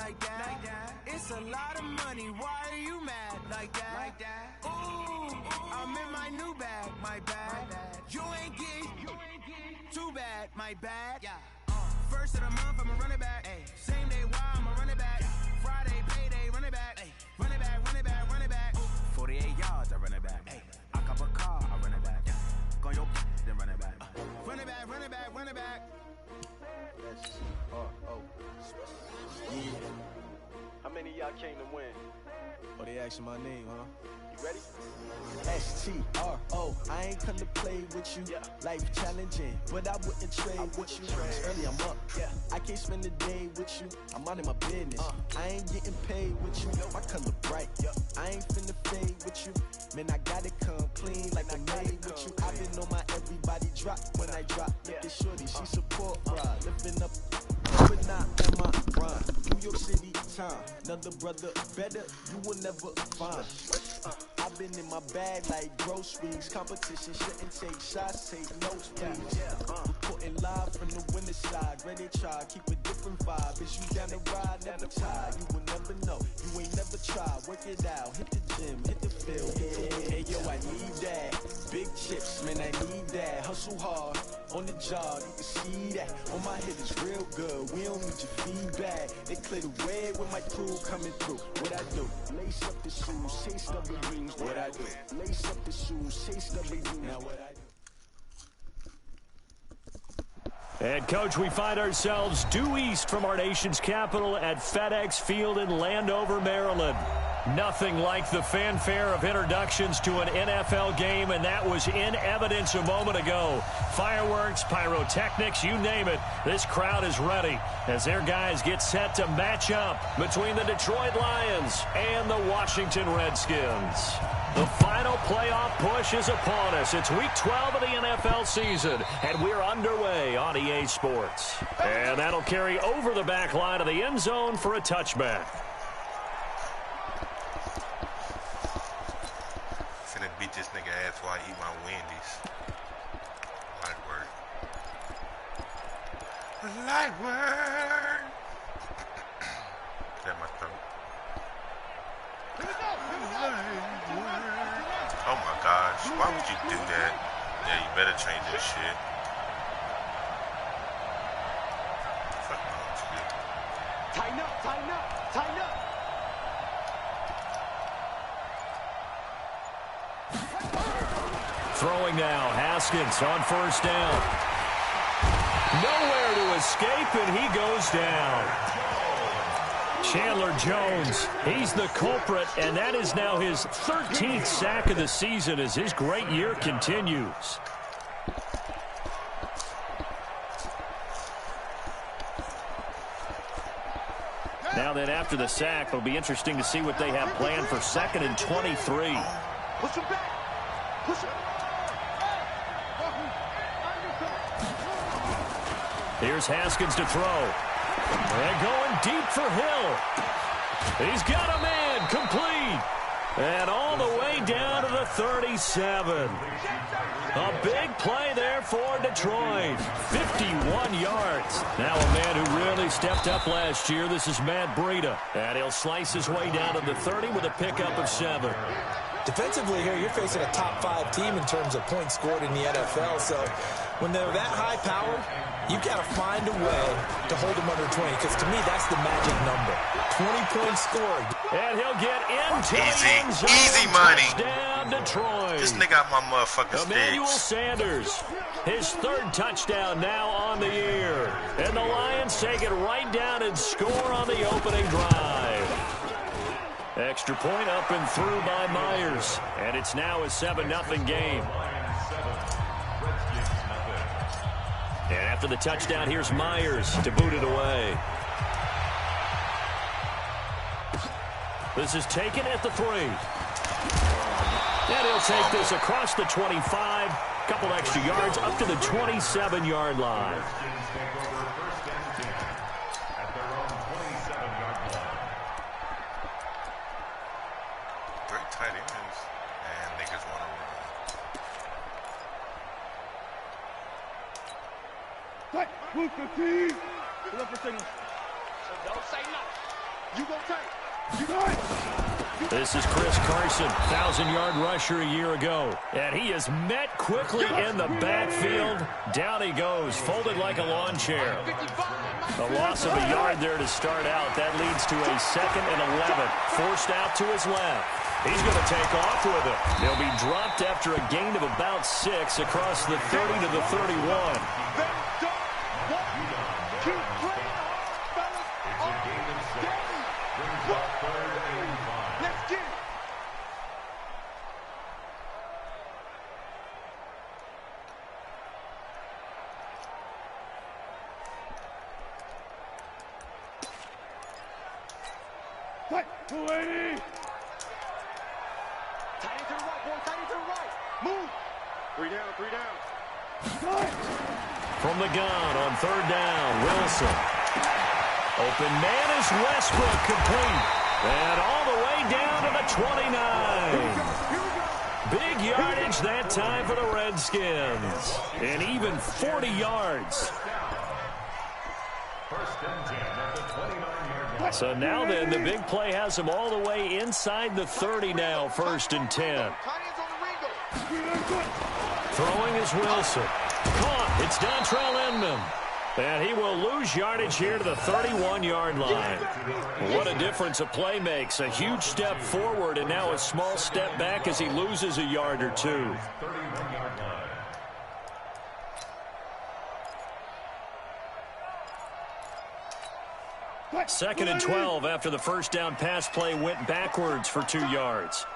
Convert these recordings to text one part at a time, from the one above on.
like that. It's a lot of money, why are you mad like that? Ooh, I'm in my new bag, my bad. You ain't getting too bad, my bad. First of the month, I'ma run it back. Same day, why I'ma run it back. Friday, payday, run it back. Run it back, run it back, run it back. 48 yards, I run it back. I cop a car, I run it back. Go on your then run it back. Run it back, run it back, run it back. Yeah. How many of y'all came to win? Oh, they asking my name, huh? You ready? STRO, I ain't come to play with you. Life challenging, but I wouldn't trade with you. It's early, I'm up. I can't spend the day with you. I'm out of my business. I ain't getting paid with you. My color bright. I ain't finna fade with you. Man, I gotta come clean like I made with you. I've been on my everybody drop when I drop. Look at shorty, she support ride. Lifting up, but not on my grind. New York City time. Another brother better, you will never find. I've been in my bag like groceries. Competition shouldn't take shots, take notes, please. Reporting live from the winter side. Ready to try, keep a different vibe. Is you down the ride, never tired. You will never know, you ain't never tried. Work it out, hit the gym, hit the field. Hey yo, I need that. Big chips, man, I need that. Hustle hard, on the job, you can see that. On my head is real good, we don't need your feedback. They clear the way with my crew coming through. What I do? Lace up the shoes, chase double rings. What I do? Lace up the shoes, chase double rings. Now what I do? And, Coach, we find ourselves due east from our nation's capital at FedEx Field in Landover, Maryland. Nothing like the fanfare of introductions to an NFL game, and that was in evidence a moment ago. Fireworks, pyrotechnics, you name it. This crowd is ready as their guys get set to match up between the Detroit Lions and the Washington Redskins. The final playoff push is upon us. It's Week 12 of the NFL season, and we're underway on EA Sports. And that'll carry over the back line of the end zone for a touchback. Finna beat this nigga ass while I eat my Wendy's. Light work. Light work. That my throat. Oh my gosh, why would you do that? Yeah, you better change that shit. Fuck no, shit. Tighten up, tighten up, tighten up. Throwing now, Haskins on first down. Nowhere to escape, and he goes down. Chandler Jones, he's the culprit, and that is now his 13th sack of the season as his great year continues. Now then, after the sack, it'll be interesting to see what they have planned for 2nd and 23. Push him back. Push him. Here's Haskins to throw. And going deep for Hill. He's got a man complete. And all the way down to the 37. A big play there for Detroit. 51 yards. Now a man who really stepped up last year. This is Matt Breida. And he'll slice his way down to the 30 with a pickup of 7. Defensively here, you're facing a top 5 team in terms of points scored in the NFL. So when they're that high powered, you've got to find a way to hold them under 20, because to me, that's the magic number. 20 points scored. And he'll get into the end zone. Easy money. Touchdown, Detroit. This nigga got my motherfucking Emmanuel sticks. Sanders, his 3rd touchdown now on the year. And the Lions take it right down and score on the opening drive. Extra point up and through by Myers. And it's now a 7-0 game. And after the touchdown, here's Myers to boot it away. This is taken at the 3. And he'll take this across the 25. Couple extra yards up to the 27-yard line. Great tight ends. And niggas want to run. Who's the team? Look for signal. So don't say nothing. This is Chris Carson, 1,000-yard rusher a year ago. And he is met quickly in the backfield. Down he goes, folded like a lawn chair. A loss of a yard there to start out. That leads to a 2nd and 11. Forced out to his left. He's going to take off with it. He'll be dropped after a gain of about 6 across the 30 to the 31. From the gun on 3rd down, Wilson. Open man is Westbrook, complete. And all the way down to the 29. Big yardage that time for the Redskins. And even 40 yards. So now then, the big play has them all the way inside the 30 now, 1st and 10. Throwing is Wilson. Caught. It's Dontrell Inman. And he will lose yardage here to the 31-yard line. What a difference a play makes. A huge step forward and now a small step back as he loses a yard or two. 2nd and 12 after the first down pass play went backwards for 2 yards.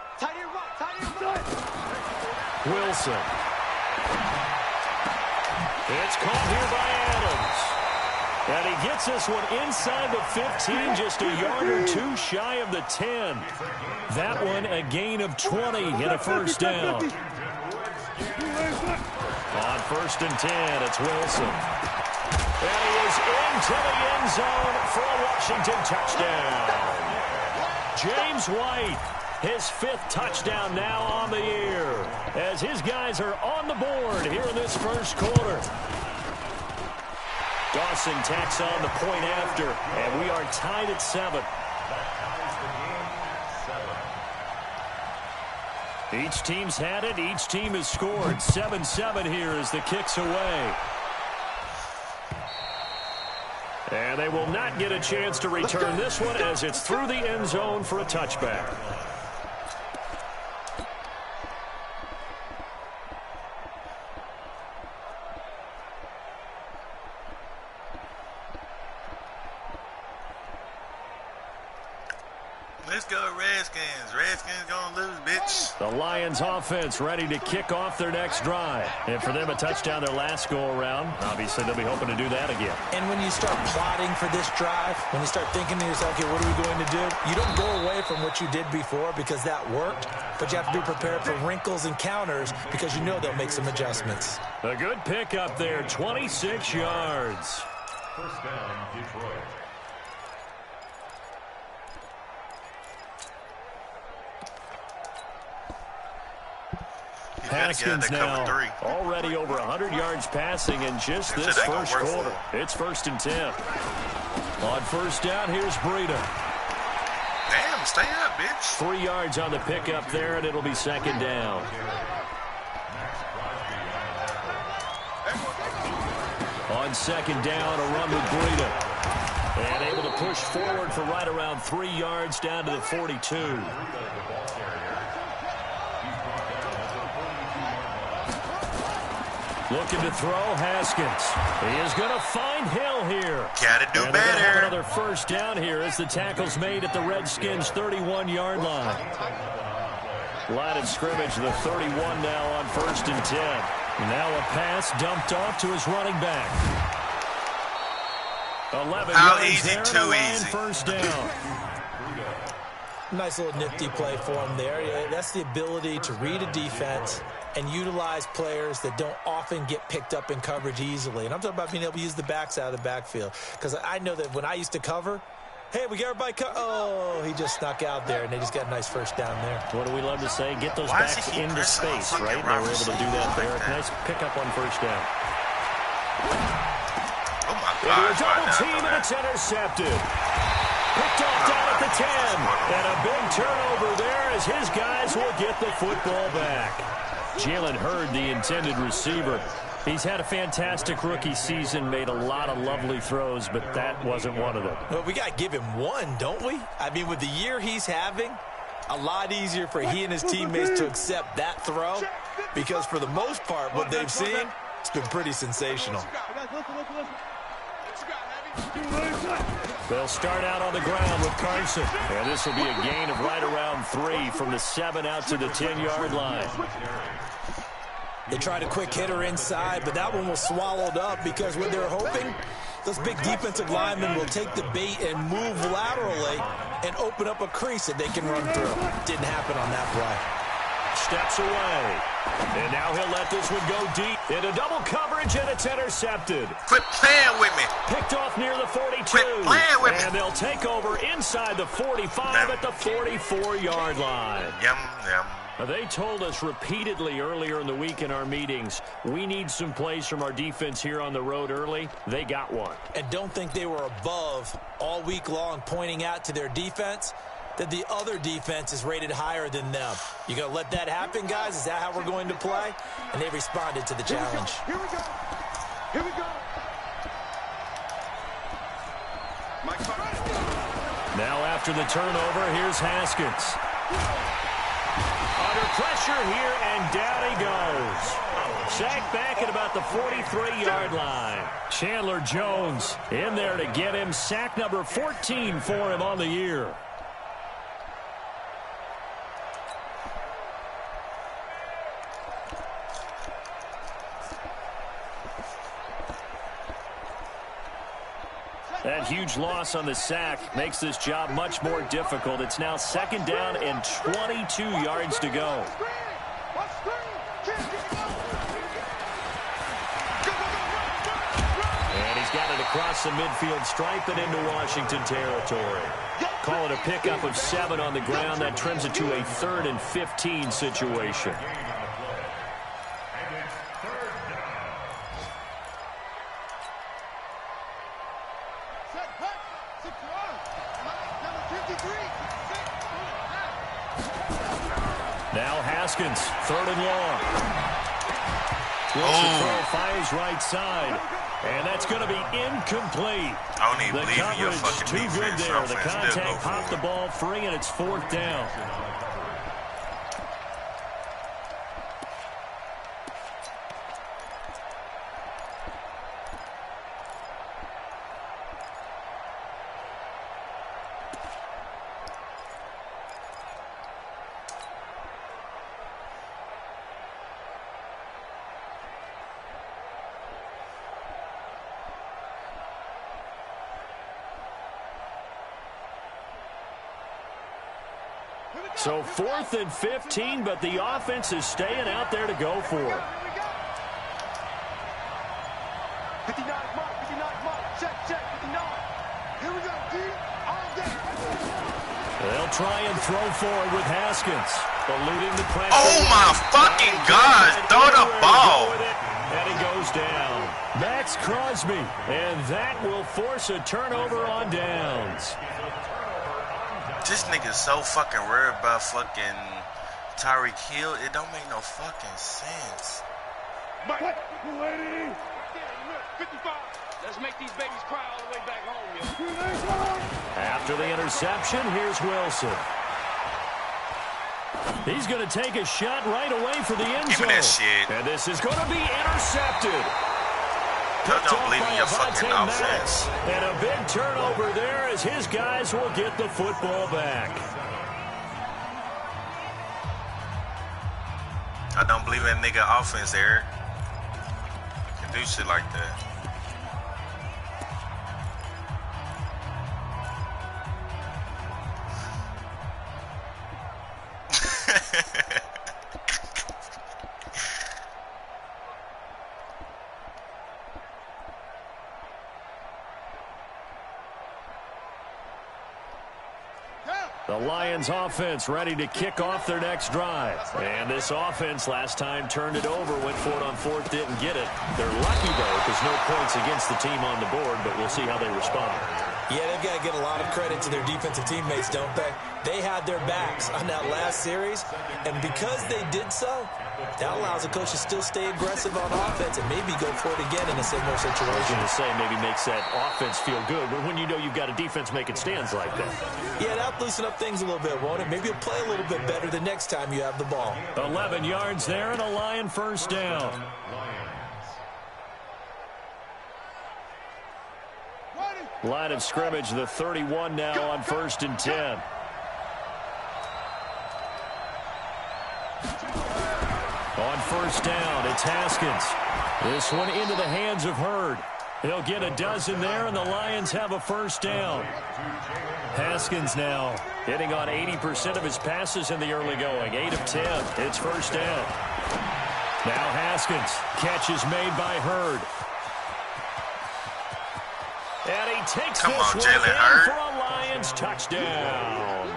Wilson. It's caught here by Adams. And he gets this one inside the 15, just a yard or 2 shy of the 10. That one a gain of 20 in a first down. On 1st and 10, it's Wilson. And he is into the end zone for a Washington touchdown. James White, his 5th touchdown now on the year, as his guys are on the board here in this first quarter. Dawson tacks on the point after, and we are tied at 7. Each team's had it. Each team has scored. 7-7 here as the kick's away. And they will not get a chance to return this one as it's through the end zone for a touchback. Let's go Redskins. Redskins gonna lose, bitch. The Lions offense ready to kick off their next drive. And for them, a touchdown their last go-around. Obviously, they'll be hoping to do that again. And when you start plotting for this drive, when you start thinking to yourself, okay, what are we going to do? You don't go away from what you did before because that worked, but you have to be prepared for wrinkles and counters because you know they'll make some adjustments. A good pickup there, 26 yards. First down, Detroit. Haskins now already over 100 yards passing in just this first quarter. It's 1st and 10. On first down, here's Breida. Damn, stay up, bitch. 3 yards on the pickup there, and it'll be 2nd down. On 2nd down, a run with Breida. And able to push forward for right around 3 yards down to the 42. Looking to throw, Haskins. He is going to find Hill here. Gotta do better. Have another first down here as the tackle's made at the Redskins' 31-yard line. Line of scrimmage, the 31 now on 1st and 10. Now a pass dumped off to his running back. 11 How yards easy, there, too easy. First down. Nice little nifty play for him there. Yeah, that's the ability to read a defense and utilize players that don't often get picked up in coverage easily. And I'm talking about being able to use the backs out of the backfield. Because I know that when I used to cover, hey, we got everybody oh, he just snuck out there, and they just got a nice first down there. What do we love to say? Get those backs into space, right? They were able to do that there. Nice pickup on first down. Oh, my God. Double team, and it's intercepted. Picked off down at the 10. And a big turnover there as his guys will get the football back. Jalen Hurd, the intended receiver. He's had a fantastic rookie season, made a lot of lovely throws, but that wasn't one of them. Well, we got to give him one, don't we? I mean, with the year he's having, a lot easier for he and his teammates to accept that throw because for the most part, what they've seen, it's been pretty sensational. They'll start out on the ground with Carson. And this will be a gain of right around 3 from the 7 out to the 10-yard line. They tried a quick hitter inside, but that one was swallowed up because what they're hoping, those big defensive linemen will take the bait and move laterally and open up a crease that they can run through. Didn't happen on that play. Steps away. And now he'll let this one go deep. Into double coverage, and it's intercepted. Quit playing with me. Picked off near the 42. Quit playing with me. And they'll take over inside the 45 at the 44-yard line. Yum, yum. They told us repeatedly earlier in the week in our meetings, we need some plays from our defense here on the road early. They got one. And don't think they were above all week long pointing out to their defense that the other defense is rated higher than them. You going to let that happen, guys? Is that how we're going to play? And they responded to the challenge. Here we go. Here we go. Now after the turnover, here's Haskins. Under pressure here, and down he goes. Sacked back at about the 43-yard line. Chandler Jones in there to get him. Sack number 14 for him on the year. That huge loss on the sack makes this job much more difficult. It's now 2nd down and 22 yards to go. And he's got it across the midfield stripe and into Washington territory. Call it a pickup of 7 on the ground. That trims it to a 3rd and 15 situation. Now Haskins, 3rd and long. Wilson throw finds right side. And that's going to be incomplete. I don't even believe in your fucking too good defense. there. The contact popped the ball free, and it's 4th down. So 4th and 15, but the offense is staying out there to go for it. 59 mark, 59 mark, check, 59. Here we go, D, all day. They'll try and throw forward with Haskins, eluding the pressure. Oh my fucking God, throw the ball. And he goes down. That's Crosby, and that will force a turnover on downs. This nigga's so fucking worried about fucking Tyreek Hill. It don't make no fucking sense. Mike, lady. 55. Let's make these babies cry all the way back home, yo. After the interception, here's Wilson. He's going to take a shot right away for the end zone. Give me that shit. And this is going to be intercepted. I don't believe in your fucking offense. And a big turnover there as his guys will get the football back. I don't believe in nigga offense, Eric. Can do shit like that. The Lions offense ready to kick off their next drive. And this offense last time turned it over, went for it on 4th, didn't get it. They're lucky, though, because no points against the team on the board, but we'll see how they respond. Yeah, they've got to get a lot of credit to their defensive teammates, don't they? They had their backs on that last series, and because they did so, that allows the coach to still stay aggressive on offense and maybe go for it again in a similar situation. I was going to say maybe makes that offense feel good, but when you know you've got a defense making stands like that. Yeah, that'll loosen up things a little bit, won't it? Maybe you'll play a little bit better the next time you have the ball. 11 yards there and a Lion first down. Line of scrimmage, the 31 now on 1st and 10. On 1st down, it's Haskins. This one into the hands of Hurd. He'll get a dozen there, and the Lions have a first down. Haskins now hitting on 80% of his passes in the early going. 8 of 10. It's first down. Now Haskins. Catch is made by Hurd. And he takes this one in for a Lions touchdown.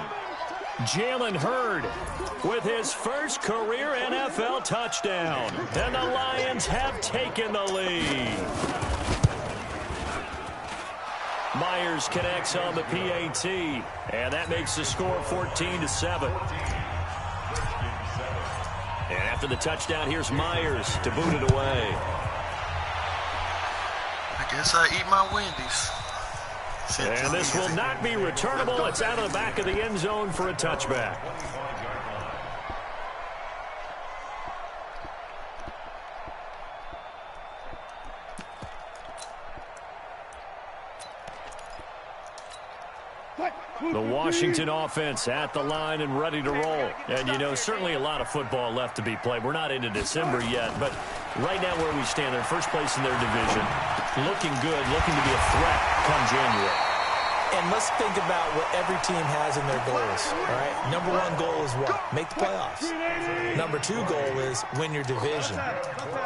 Jalen Hurd with his first career NFL touchdown. And the Lions have taken the lead. Myers connects on the PAT. And that makes the score 14-7. And after the touchdown, here's Myers to boot it away. I guess I eat my Wendy's. And this will not be returnable. It's out of the back of the end zone for a touchback. The Washington offense at the line and ready to roll. And, you know, certainly a lot of football left to be played. We're not into December yet, but right now where we stand, they're first place in their division. Looking good, looking to be a threat come January. And let's think about what every team has in their goals, all right? Number one goal is what? Make the playoffs. Number two goal is win your division.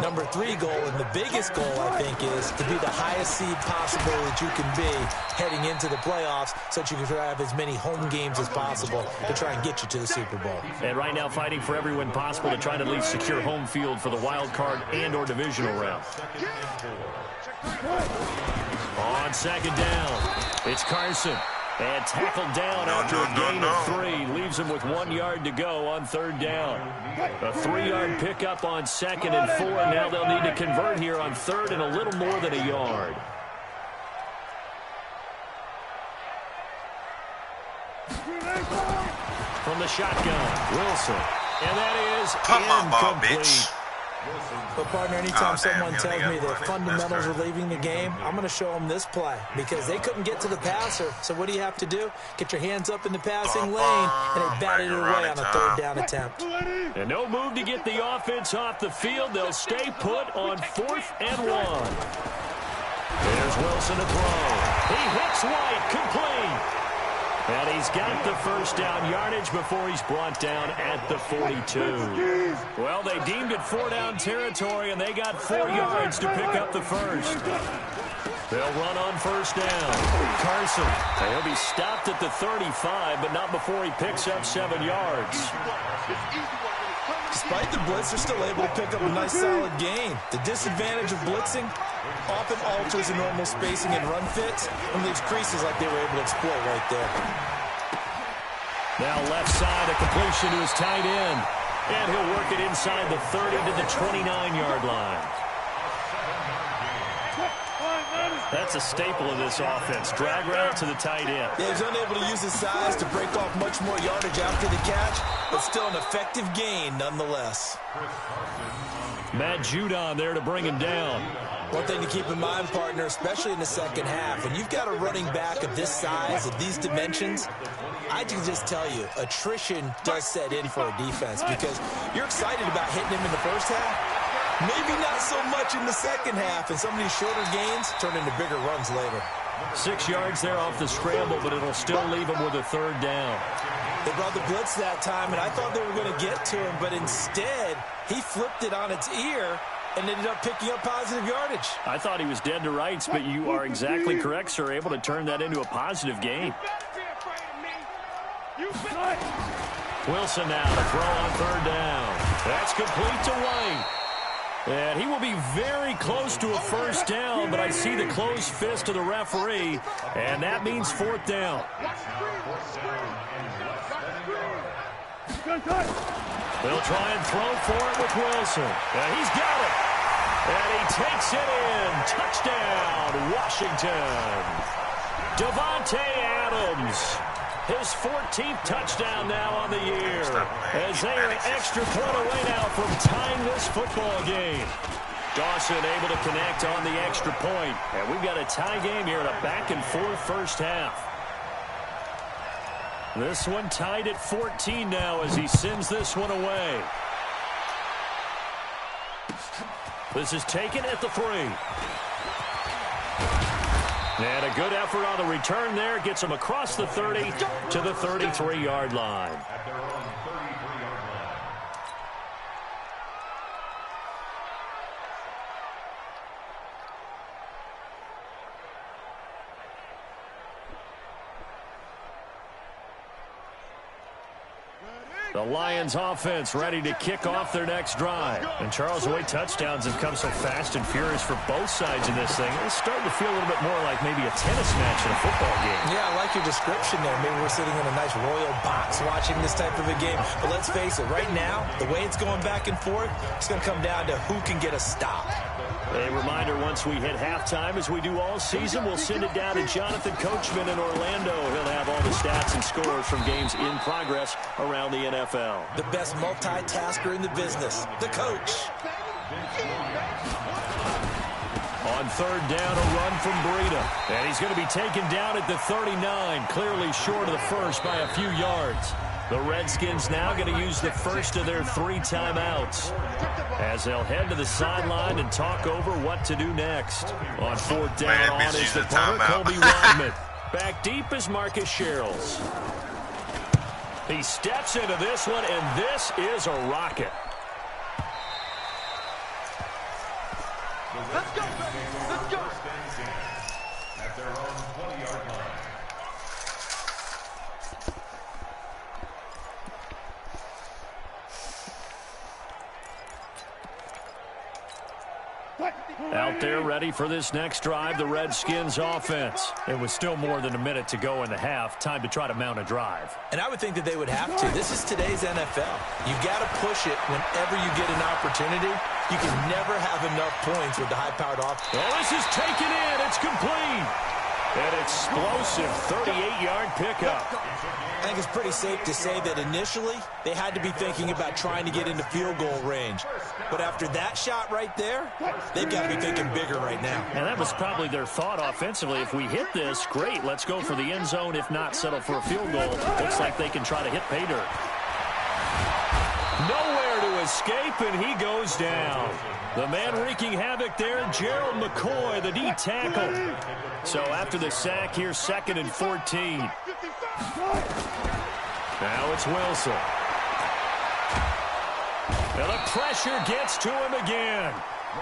Number three goal, and the biggest goal, I think, is to be the highest seed possible that you can be heading into the playoffs so that you can have as many home games as possible to try and get you to the Super Bowl. And right now fighting for every win possible to try to at least secure home field for the wild card and or divisional round. On second down, it's Carson. And tackled down after a gain of 3. Leaves him with 1 yard to go on third down. A 3-yard pickup on second and 4. Now they'll need to convert here on third and a little more than a yard. From the shotgun, Wilson. And that is incomplete. But, partner, anytime someone tells me the fundamentals are leaving the game, I'm going to show them this play because they couldn't get to the passer. So what do you have to do? Get your hands up in the passing lane, and they batted it away on a third down attempt. And no move to get the offense off the field. They'll stay put on 4th and 1. There's Wilson to throw. He hits White, complete. And he's got the first down yardage before he's brought down at the 42. Well, they deemed it 4-down territory, and they got 4 yards to pick up the first. They'll run on first down. Carson, he'll be stopped at the 35, but not before he picks up 7 yards. Despite the blitz, they're still able to pick up a nice solid gain. The disadvantage of blitzing often alters the normal spacing and run fits and leaves creases like they were able to exploit right there. Now left side, a completion to his tight end. And he'll work it inside the 30 to the 29-yard line. That's a staple of this offense. Drag route to the tight end. Yeah, he's unable to use his size to break off much more yardage after the catch, but still an effective gain nonetheless. Matt Judon there to bring him down. One thing to keep in mind, partner, especially in the second half, when you've got a running back of this size, of these dimensions, I can just tell you, attrition does set in for a defense because you're excited about hitting him in the first half. Maybe not so much in the second half, and some of these shorter gains turn into bigger runs later. 6 yards there off the scramble, but it'll still leave him with a third down. They brought the blitz that time, and I thought they were going to get to him, but instead, he flipped it on its ear and ended up picking up positive yardage. I thought he was dead to rights, but you are exactly correct, sir. Able to turn that into a positive gain. Wilson now to throw on third down. That's complete to White. And he will be very close to a first down, but I see the closed fist of the referee, and that means fourth down. They'll try and throw for it with Wilson. And he's got it. And he takes it in. Touchdown, Washington. Davante Adams. His 14th touchdown now on the year. As they are an extra point away now from tying this football game. Dawson able to connect on the extra point. And we've got a tie game here in a back-and-forth first half. This one tied at 14 now as he sends this one away. This is taken at the 3. And a good effort on the return there. Gets him across the 30 to the 33-yard line. The Lions offense ready to kick off their next drive. And Charles, the way touchdowns have come so fast and furious for both sides in this thing, it's starting to feel a little bit more like maybe a tennis match in a football game. Yeah, I like your description there. Maybe we're sitting in a nice royal box watching this type of a game. But let's face it, right now, the way it's going back and forth, it's going to come down to who can get a stop. A reminder, once we hit halftime, as we do all season, we'll send it down to Jonathan Coachman in Orlando. He'll have all the stats and scores from games in progress around the NFL. The best multitasker in the business, the coach. On third down, a run from Breida. And he's going to be taken down at the 39, clearly short of the first by a few yards. The Redskins now going to use the first of their 3 timeouts as they'll head to the sideline and talk over what to do next. On fourth down, on is the punter, Colby Rodman. Back deep is Marcus Sherrills. He steps into this one, and this is a rocket. Let's go, baby. Let's go. At their own 20-yard line. Out there ready for this next drive, the Redskins offense. It was still more than a minute to go in the half. Time to try to mount a drive. And I would think that they would have to. This is today's NFL. You got to push it whenever you get an opportunity. You can never have enough points with the high-powered offense. Oh, this is taken in. It's complete. An explosive 38-yard pickup. I think it's pretty safe to say that initially they had to be thinking about trying to get into field goal range. But after that shot right there, they've got to be thinking bigger right now. And that was probably their thought offensively. If we hit this, great, let's go for the end zone. If not, settle for a field goal. Looks like they can try to hit pay dirt. Nowhere to escape, and he goes down. The man wreaking havoc there, Gerald McCoy, the D tackle. So after the sack, here's 2nd and 14. Now it's Wilson. And the pressure gets to him again.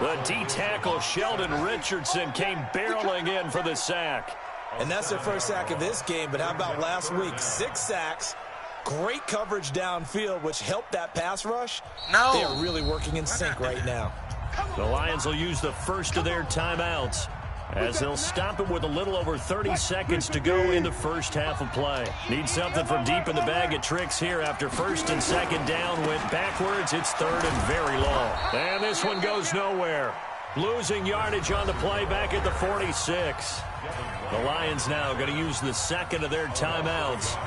The D tackle, Sheldon Richardson, came barreling in for the sack. And that's their first sack of this game, but how about last week? 6 sacks. Great coverage downfield, which helped that pass rush. No. They are really working in sync right now. The Lions will use the first of their timeouts as they'll stop it with a little over 30 seconds to go in the first half of play. Need something from deep in the bag of tricks here after 1st and 2nd down. Went backwards. It's 3rd and very long. And this one goes nowhere. Losing yardage on the play back at the 46. The Lions now going to use the second of their timeouts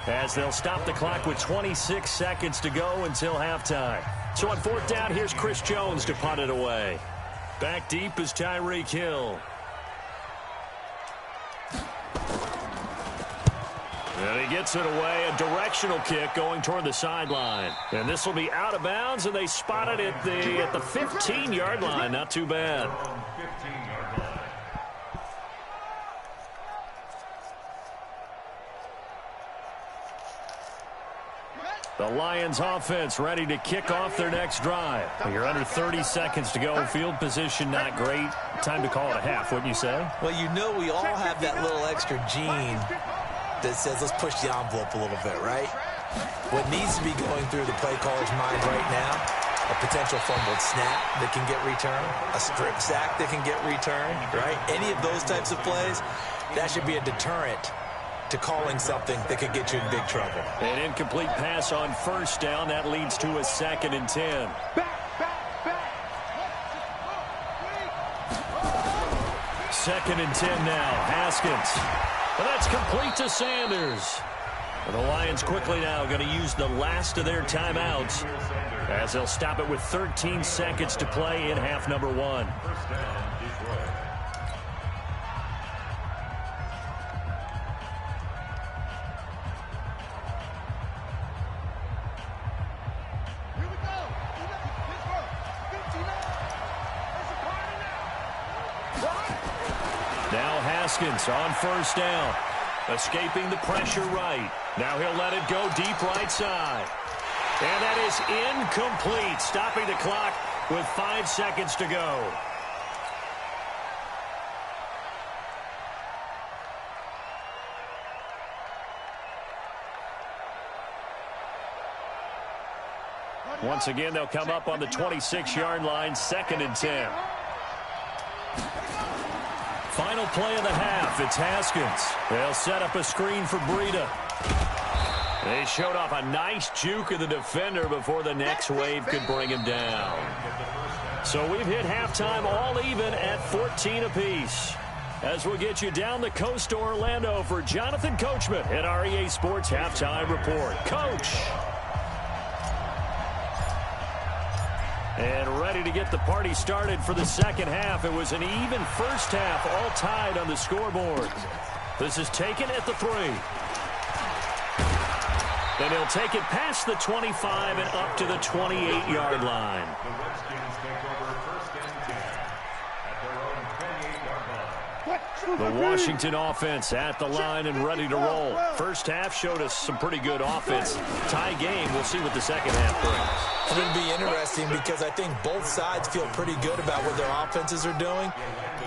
as they'll stop the clock with 26 seconds to go until halftime. So on 4th down, here's Chris Jones to punt it away. Back deep is Tyreek Hill. And he gets it away, a directional kick going toward the sideline. And this will be out of bounds, and they spot it at the 15-yard line. Not too bad. The Lions offense ready to kick off their next drive. You're under 30 seconds to go. Field position not great. Time to call it a half, wouldn't you say? Well, you know we all have that little extra gene that says let's push the envelope a little bit, right? What needs to be going through the play caller's mind right now a potential fumbled snap that can get returned, a strip sack that can get returned, right? Any of those types of plays, that should be a deterrent to calling something that could get you in big trouble. An incomplete pass on first down. That leads to a 2nd and 10. Second and 10 now. Haskins. And that's complete to Sanders. And the Lions quickly now going to use the last of their timeouts as they'll stop it with 13 seconds to play in half number 1. Now Haskins on first down. Escaping the pressure right. Now he'll let it go deep right side. And that is incomplete. Stopping the clock with 5 seconds to go. Once again, they'll come up on the 26-yard line, 2nd and 10. Final play of the half. It's Haskins. They'll set up a screen for Breida. They showed off a nice juke of the defender before the next wave could bring him down. So we've hit halftime all even at 14 apiece. As we'll get you down the coast to Orlando for Jonathan Coachman at our EA Sports Halftime Report. Coach! And ready to get the party started for the second half. It was an even first half, all tied on the scoreboard. This is taken at the 3. And he'll take it past the 25 and up to the 28-yard line. The Redskins take over 1st and 10 at their own 28-yard line. The Washington offense at the line and ready to roll. First half showed us some pretty good offense. Tie game. We'll see what the second half brings. It'll be interesting because I think both sides feel pretty good about what their offenses are doing.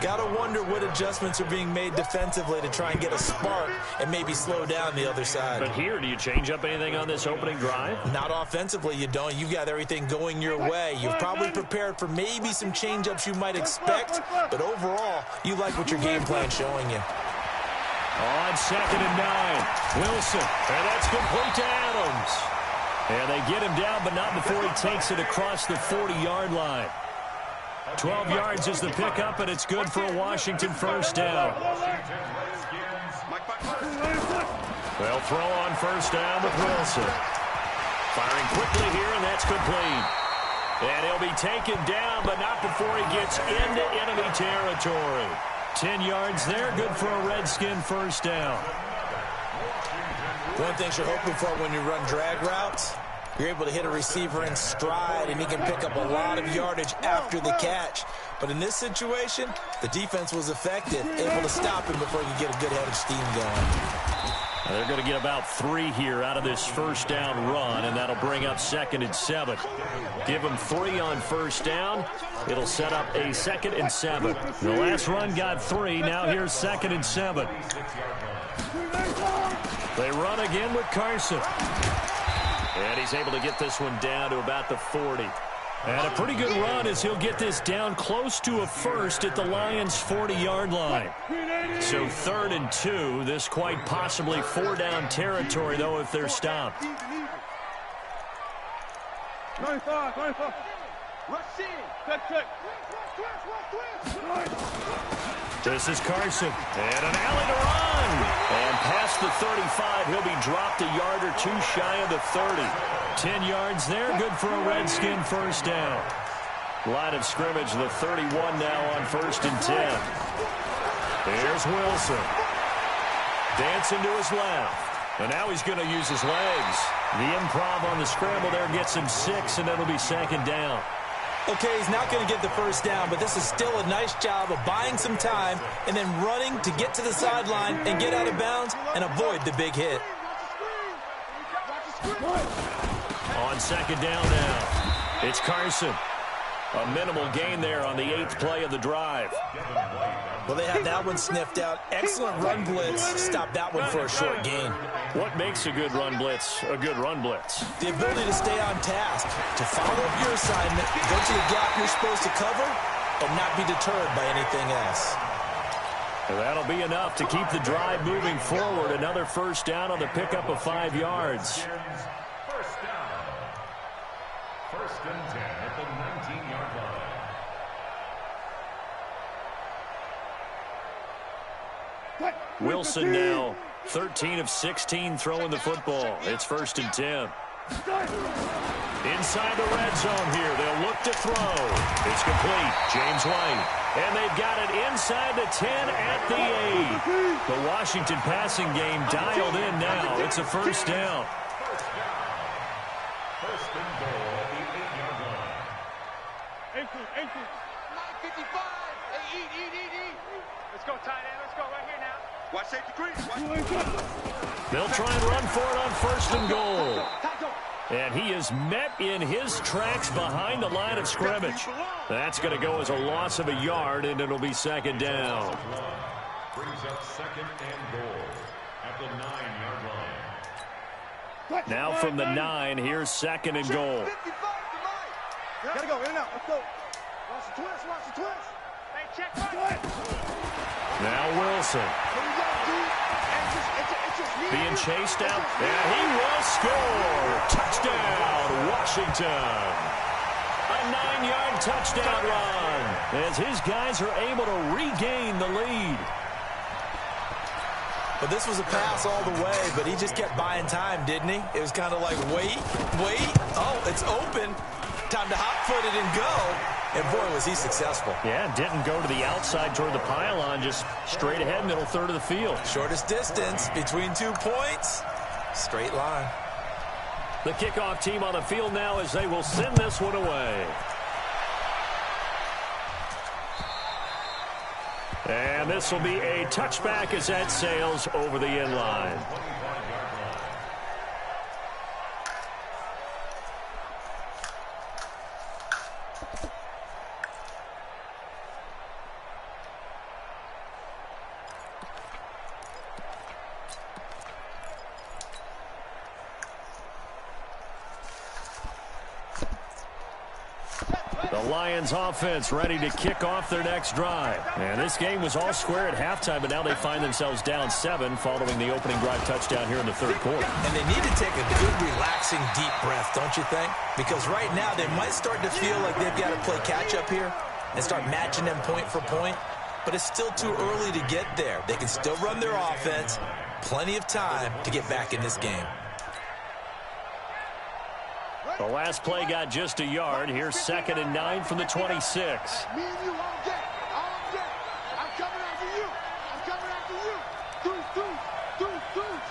Got to wonder what adjustments are being made defensively to try and get a spark and maybe slow down the other side. But here, do you change up anything on this opening drive? Not offensively, you don't. You've got everything going your way. You've probably prepared for maybe some change-ups you might expect, but overall, you like what your game plan's showing you. On 2nd and 9, Wilson, and that's complete to Adams. And they get him down, but not before he takes it across the 40-yard line. 12 yards is the pickup, and it's good for a Washington first down. They'll throw on first down with Wilson. Firing quickly here, and that's complete. And he'll be taken down, but not before he gets into enemy territory. 10 yards there, good for a Redskin first down. One thing you're hoping for when you run drag routes, you're able to hit a receiver in stride, and he can pick up a lot of yardage after the catch. But in this situation, the defense was effective, able to stop him before he could get a good head of steam going. They're going to get about 3 here out of this first down run, and that'll bring up 2nd and 7. Give them 3 on first down. It'll set up a 2nd and 7. The last run got 3. Now here's 2nd and 7. They run again with Carson. And he's able to get this one down to about the 40. And a pretty good run as he'll get this down close to a first at the Lions' 40-yard line. So 3rd and 2. This quite possibly 4-down territory, though, if they're stopped. 95. Check. This is Carson. And an alley to run. And past the 35, he'll be dropped a yard or 2 shy of the 30. 10 yards there, good for a Redskin first down. Line of scrimmage, the 31 now on 1st and 10. There's Wilson. Dancing to his left. And now he's going to use his legs. The improv on the scramble there gets him 6, and it'll be 2nd down. Okay, he's not going to get the first down, but this is still a nice job of buying some time and then running to get to the sideline and get out of bounds and avoid the big hit. On 2nd down now, it's Carson. A minimal gain there on the 8th play of the drive. Well, they had that one sniffed out. Excellent run blitz. Stop that one for a short gain. What makes a good run blitz a good run blitz? The ability to stay on task, to follow up your assignment, go to the gap you're supposed to cover, and not be deterred by anything else. That'll be enough to keep the drive moving forward. Another first down on the pickup of 5 yards. First down. First and 10 at the 19-yard line. Wilson now 13 of 16 throwing the football. It's first and 10. Inside the red zone here. They'll look to throw. It's complete. James White. And they've got it inside the 10 at the 8. The Washington passing game dialed in now. It's a first down. First and goal at the 8-yard line. 9:55. Hey, eat. Let's go, tight end. Let's go right here now. Watch safety green. They'll try and run for it on first and goal. And he is met in his tracks behind the line of scrimmage. That's going to go as a loss of a yard, and it'll be second down. Brings up second and goal at the 9-yard line. Now from the 9, here's second and goal. Gotta go, in and out. Let's go. Watch the twist. Hey, check right. Now Wilson. Being chased out. And he will score. Touchdown, Washington. A 9-yard touchdown run as his guys are able to regain the lead. But this was a pass all the way, but he just kept buying time, didn't he? It was kind of like, wait. Oh, it's open. Time to hot-foot it and go. And, boy, was he successful. Yeah, didn't go to the outside toward the pylon, just straight ahead, middle third of the field. Shortest distance between 2 points. Straight line. The kickoff team on the field now as they will send this one away. And this will be a touchback as that sails over the end line. The Lions offense ready to kick off their next drive. And this game was all square at halftime, but now they find themselves down 7 following the opening drive touchdown here in the third quarter. And they need to take a good, relaxing, deep breath, don't you think? Because right now they might start to feel like they've got to play catch-up here and start matching them point for point. But it's still too early to get there. They can still run their offense. Plenty of time to get back in this game. The last play got just a yard. Here's second and 9 from the 26. Me and you all day. I'm coming after you. Deuce.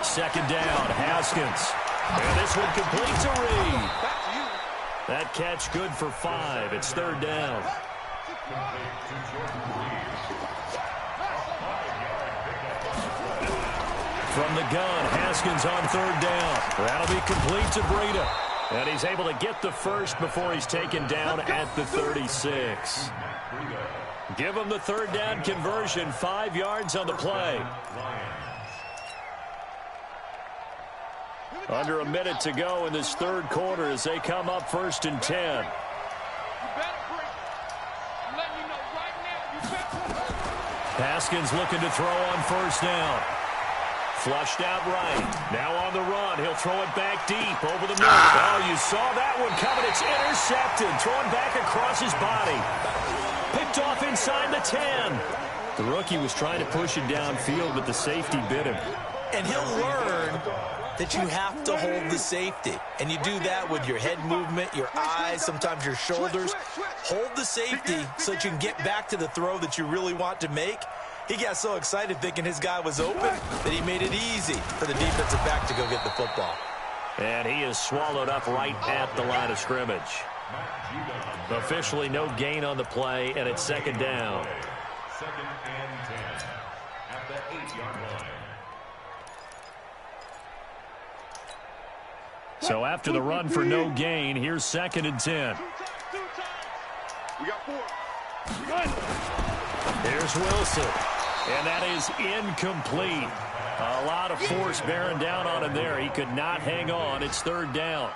Second down, Haskins. And this one complete to Reed. That catch good for 5. It's third down. From the gun, Haskins on third down. That'll be complete to Breida. And he's able to get the first before he's taken down at the 36. Give him the third down conversion, 5 yards on the play. Under a minute to go in this third quarter as they come up first and 10. Haskins looking to throw on first down. Flushed out right. Now on the run. He'll throw it back deep over the middle. Oh, you saw that one coming. It's intercepted. Thrown back across his body. Picked off inside the 10. The rookie was trying to push it downfield, but the safety bit him. And he'll learn that you have to hold the safety. And you do that with your head movement, your eyes, sometimes your shoulders. Hold the safety so that you can get back to the throw that you really want to make. He got so excited thinking his guy was open that he made it easy for the defensive back to go get the football. And he is swallowed up right at the line of scrimmage. Officially no gain on the play, and it's second down. Second and 10 at the 8-yard line. So after the run for no gain, here's 2nd and 10. We got 4. Here's Wilson. And that is incomplete. A lot of force bearing down on him there. He could not hang on. It's 3rd down.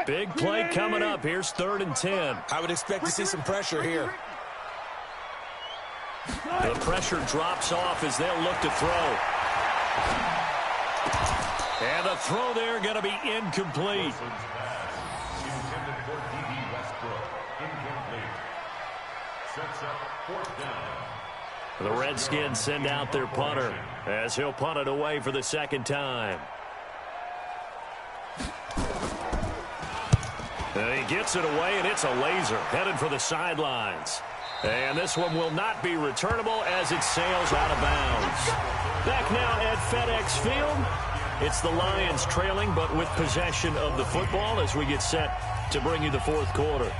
Big play coming up. Here's 3rd and 10. I would expect to see some pressure here. The pressure drops off as they'll look to throw. And the throw there going to be incomplete. Intended for D.B. Westbrook. Incomplete. Sets up 4th down. The Redskins send out their punter as he'll punt it away for the 2nd time. And he gets it away, and it's a laser headed for the sidelines. And this one will not be returnable as it sails out of bounds. Back now at FedEx Field. It's the Lions trailing, but with possession of the football as we get set to bring you the 4th quarter.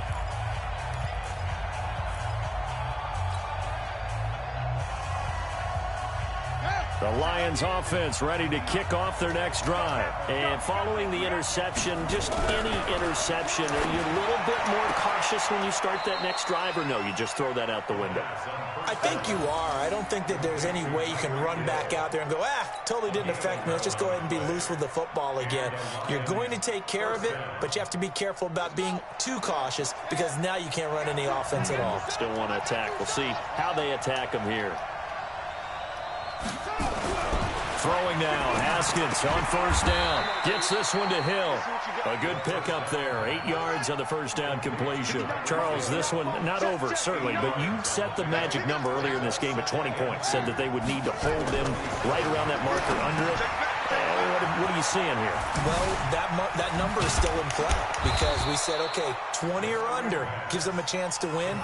The Lions offense ready to kick off their next drive. And following the interception, just any interception, are you a little bit more cautious when you start that next drive, or no, you just throw that out the window? I think you are. I don't think that there's any way you can run back out there and go, totally didn't affect me. Let's just go ahead and be loose with the football again. You're going to take care of it, but you have to be careful about being too cautious because now you can't run any offense at all. Still want to attack. We'll see how they attack them here. Throwing now, Haskins on 1st down. Gets this one to Hill. A good pickup there. 8 yards on the 1st down completion. Charles, this one not over, certainly, but you set the magic number earlier in this game at 20 points. Said that they would need to hold them right around that marker under it. What are you seeing here? Well, that number is still in play because we said, okay, 20 or under gives them a chance to win.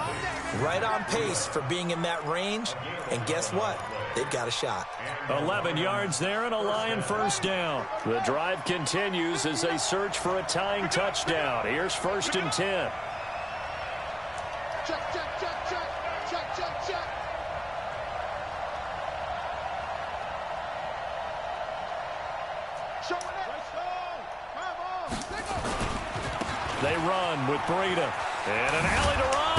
Right on pace for being in that range. And guess what? They've got a shot. 11 yards there and a Lion 1st down. The drive continues as they search for a tying touchdown. Here's 1st and 10. Check, check, check, check. Check, check, check. Showing it. They run with Breida. And an alley to run.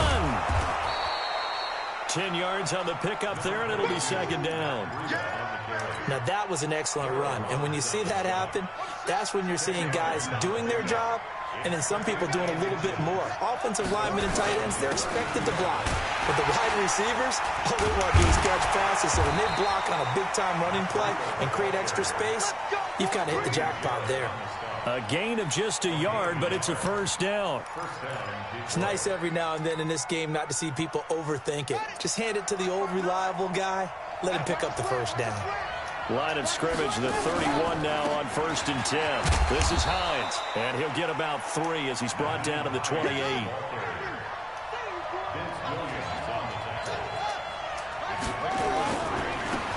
10 yards on the pickup there, and it'll be 2nd down. Now, that was an excellent run. And when you see that happen, that's when you're seeing guys doing their job and then some people doing a little bit more. Offensive linemen and tight ends, they're expected to block. But the wide receivers, all they want to do is catch passes. So when they block on a big-time running play and create extra space, you've kind of hit the jackpot there. A gain of just a yard, but it's a 1st down. It's nice every now and then in this game not to see people overthink it. Just hand it to the old reliable guy. Let him pick up the 1st down. Line of scrimmage, the 31 now on 1st and 10. This is Hines, and he'll get about 3 as he's brought down to the 28.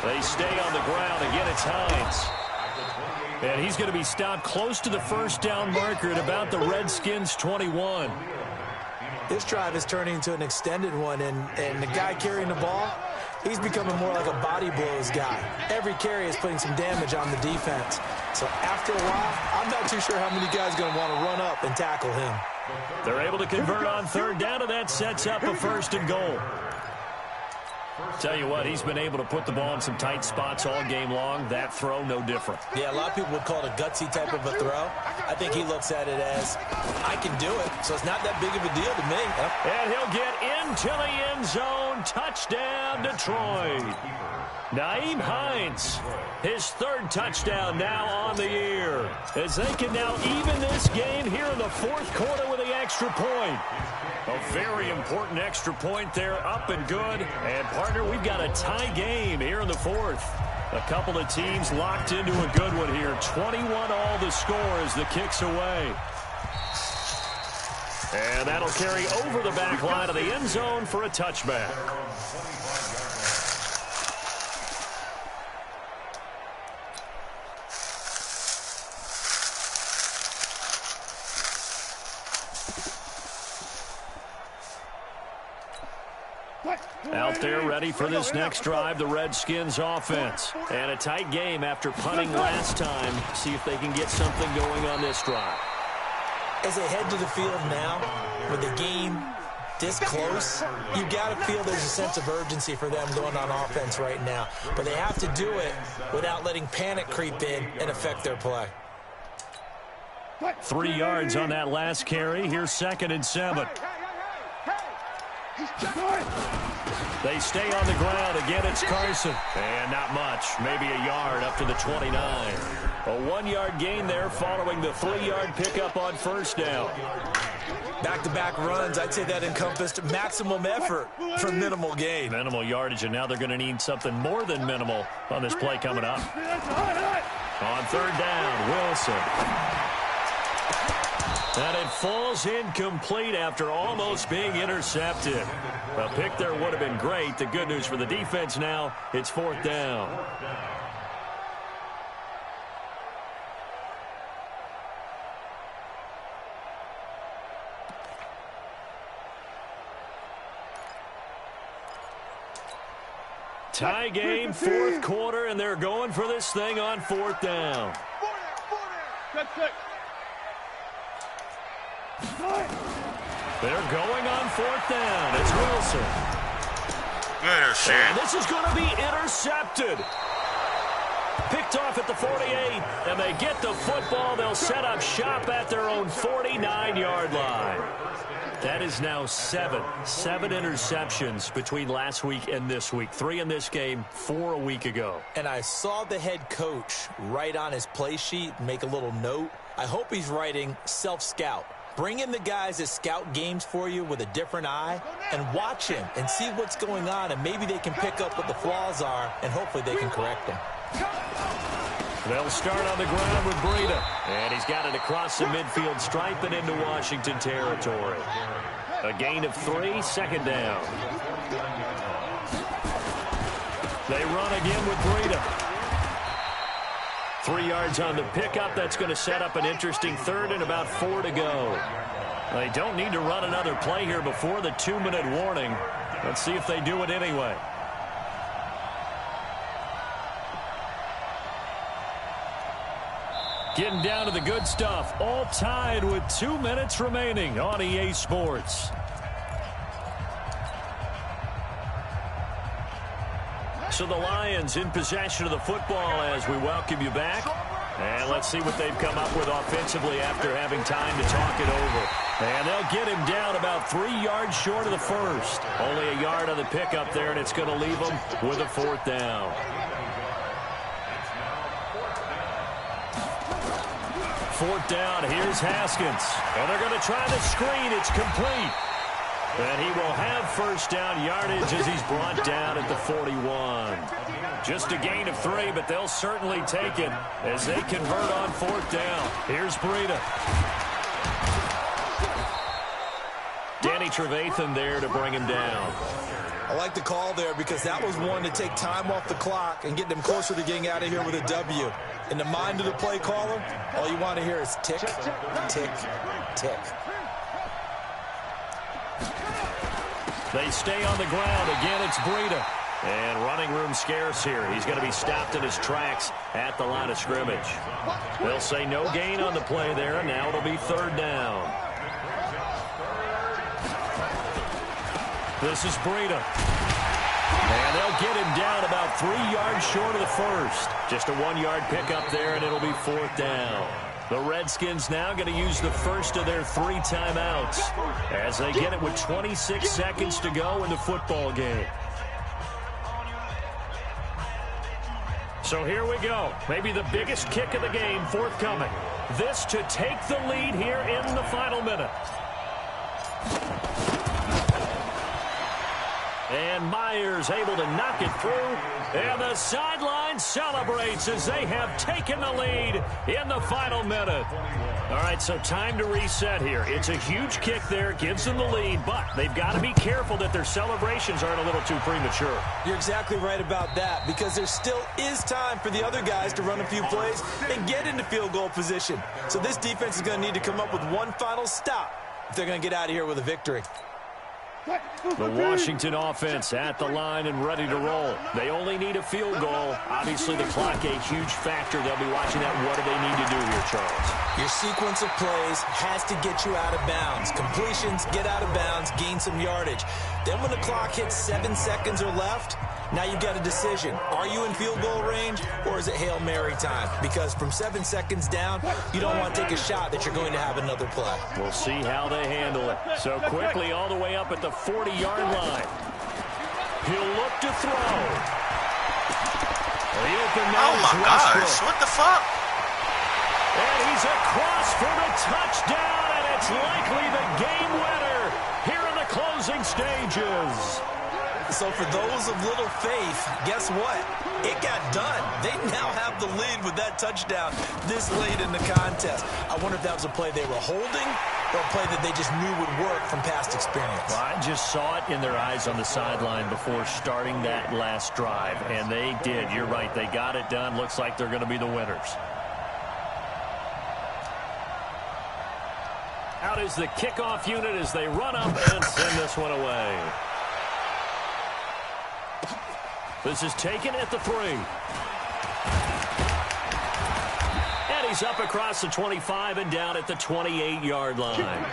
They stay on the ground. Again, it's Hines. And he's going to be stopped close to the 1st down marker at about the Redskins' 21. This drive is turning into an extended one, and the guy carrying the ball, he's becoming more like a body blows guy. Every carry is putting some damage on the defense. So after a while, I'm not too sure how many guys are going to want to run up and tackle him. They're able to convert on 3rd down, and that sets up a 1st and goal. Tell you what, he's been able to put the ball in some tight spots all game long. That throw, no different. Yeah, a lot of people would call it a gutsy type of a throw. I think he looks at it as, I can do it, so it's not that big of a deal to me. And he'll get into the end zone. Touchdown, Detroit. Nyheim Hines, his 3rd touchdown now on the year, as they can now even this game here in the 4th quarter with the extra point. A very important extra point there, up and good. And, partner, we've got a tie game here in the 4th. A couple of teams locked into a good one here. 21-all the score as the kick's away. And that'll carry over the back line of the end zone for a touchback. Out there ready for this next drive, the Redskins offense. And a tight game after punting last time. See if they can get something going on this drive. As they head to the field now, with the game this close, you got to feel there's a sense of urgency for them going on offense right now. But they have to do it without letting panic creep in and affect their play. 3 yards on that last carry. Here's 2nd and 7. They stay on the ground. Again, it's Carson. And not much. Maybe a yard up to the 29. A 1-yard gain there following the 3-yard pickup on first down. Back-to-back runs, I'd say that encompassed maximum effort for minimal gain. Minimal yardage, and now they're going to need something more than minimal on this play coming up. On 3rd down, Wilson. And it falls incomplete after almost being intercepted. A pick there would have been great. The good news for the defense now, it's 4th down. Tie game, 4th quarter, and they're going for this thing on 4th down. They're going on 4th down. It's Wilson. And this is going to be intercepted. Picked off at the 48, and they get the football. They'll set up shop at their own 49-yard line. That is now 7 interceptions between last week and this week. 3 in this game, 4 a week ago. And I saw the head coach write on his play sheet, make a little note. I hope he's writing self-scout. Bring in the guys that scout games for you with a different eye and watch him and see what's going on, and maybe they can pick up what the flaws are, and hopefully they can correct them. They'll start on the ground with Breida. And he's got it across the midfield stripe and into Washington territory. A gain of 3, 2nd down. They run again with Breida. 3 yards on the pickup. That's going to set up an interesting 3rd and about 4 to go. They don't need to run another play here before the 2-minute warning. Let's see if they do it anyway. Getting down to the good stuff. All tied with 2 minutes remaining on EA Sports. So the Lions in possession of the football as we welcome you back. And let's see what they've come up with offensively after having time to talk it over. And they'll get him down about 3 yards short of the first. Only a yard on the pickup there, and it's going to leave them with a 4th down. 4th down, here's Haskins. And they're going to try the screen. It's complete. And he will have first down yardage as he's brought down at the 41. Just a gain of 3, but they'll certainly take it as they convert on 4th down. Here's Breida. Danny Trevathan there to bring him down. I like the call there because that was one to take time off the clock and get them closer to getting out of here with a W. In the mind of the play caller, all you want to hear is tick, tick, tick. They stay on the ground. Again, it's Breida. And running room scarce here. He's going to be stopped in his tracks at the line of scrimmage. They'll say no gain on the play there, and now it'll be 3rd down. This is Breida. And they'll get him down about 3 yards short of the first. Just a 1-yard pickup there, and it'll be 4th down. The Redskins now going to use the first of their 3 timeouts as they get it with 26 seconds to go in the football game. So here we go. Maybe the biggest kick of the game forthcoming. This to take the lead here in the final minute. And Myers able to knock it through. And the sideline celebrates as they have taken the lead in the final minute. All right, so time to reset here. It's a huge kick there. Gives them the lead, but they've got to be careful that their celebrations aren't a little too premature. You're exactly right about that because there still is time for the other guys to run a few plays and get into field goal position. So this defense is going to need to come up with one final stop if they're going to get out of here with a victory. The Washington offense at the line and ready to roll. They only need a field goal. Obviously, the clock a huge factor. They'll be watching that. What do they need to do here, Charles? Your sequence of plays has to get you out of bounds. Completions, get out of bounds, gain some yardage. Then when the clock hits 7 seconds or left, now you've got a decision. Are you in field goal range, or is it Hail Mary time? Because from 7 seconds down, you don't want to take a shot that you're going to have another play. We'll see how they handle it. So quickly all the way up at the 40-yard line. He'll look to throw. The open Oh my gosh, what the fuck? And he's across for the touchdown, and it's likely the game winner here in the closing stages. So for those of little faith, guess what? It got done. They now have the lead with that touchdown this late in the contest. I wonder if that was a play they were holding or a play that they just knew would work from past experience. Well, I just saw it in their eyes on the sideline before starting that last drive, and they did. You're right. They got it done. Looks like they're going to be the winners. Out is the kickoff unit as they run up and send this one away. This is taken at the 3. And he's up across the 25 and down at the 28-yard line.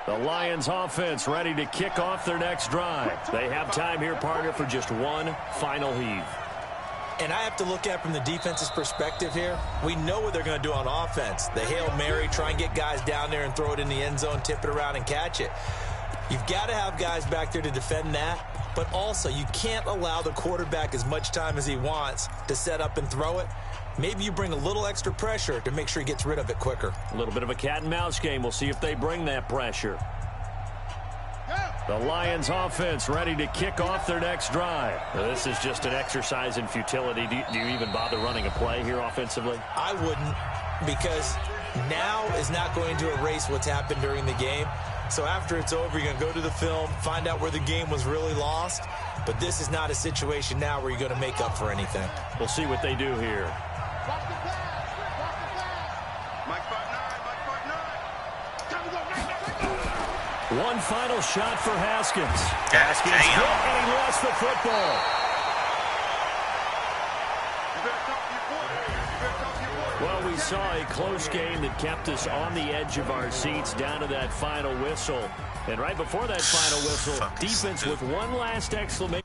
The Lions offense ready to kick off their next drive. They have time here, partner, for just one final heave. And I have to look at from the defense's perspective here. We know what they're going to do on offense. The Hail Mary, try and get guys down there and throw it in the end zone, tip it around and catch it. You've got to have guys back there to defend that. But also, you can't allow the quarterback as much time as he wants to set up and throw it. Maybe you bring a little extra pressure to make sure he gets rid of it quicker. A little bit of a cat and mouse game. We'll see if they bring that pressure. The Lions offense ready to kick off their next drive. This is just an exercise in futility. Do you even bother running a play here offensively? I wouldn't, because now is not going to erase what's happened during the game. So after it's over, you're going to go to the film, find out where the game was really lost. But this is not a situation now where you're going to make up for anything. We'll see what they do here. One final shot for Haskins. Haskins hit, and he lost the football. Well, we saw a close game that kept us on the edge of our seats down to that final whistle. And right before that final whistle, defense with one last exclamation.